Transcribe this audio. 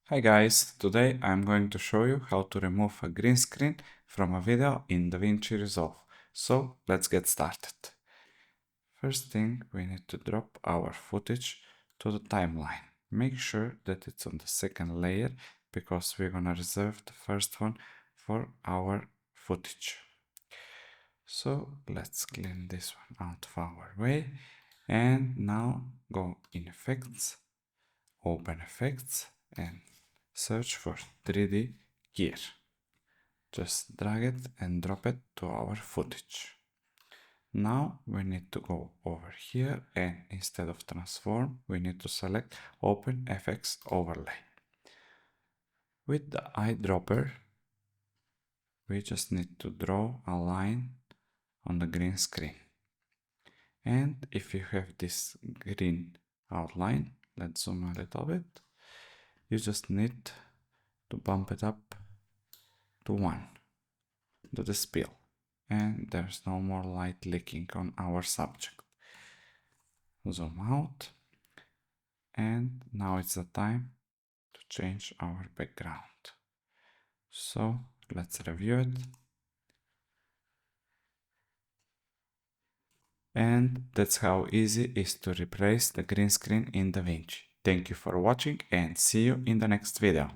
Hi guys, today I'm going to show you how to remove a green screen from a video in DaVinci Resolve. So let's get started. First thing, we need to drop our footage to the timeline. Make sure that it's on the second layer because we're gonna reserve the first one for our footage. So let's clean this one out of our way, and now go in Effects, open Effects, and search for 3D gear. Just drag it and drop it to our footage. Now we need to go over here, and instead of transform, we need to select Open FX Overlay. With the eyedropper, we just need to draw a line on the green screen. And if you have this green outline, let's zoom a little bit, you just need to bump it up to 1, to the spill, and there's no more light leaking on our subject. Zoom out, and now it's the time to change our background. So let's review it. And that's how easy it is to replace the green screen in DaVinci. Thank you for watching and see you in the next video.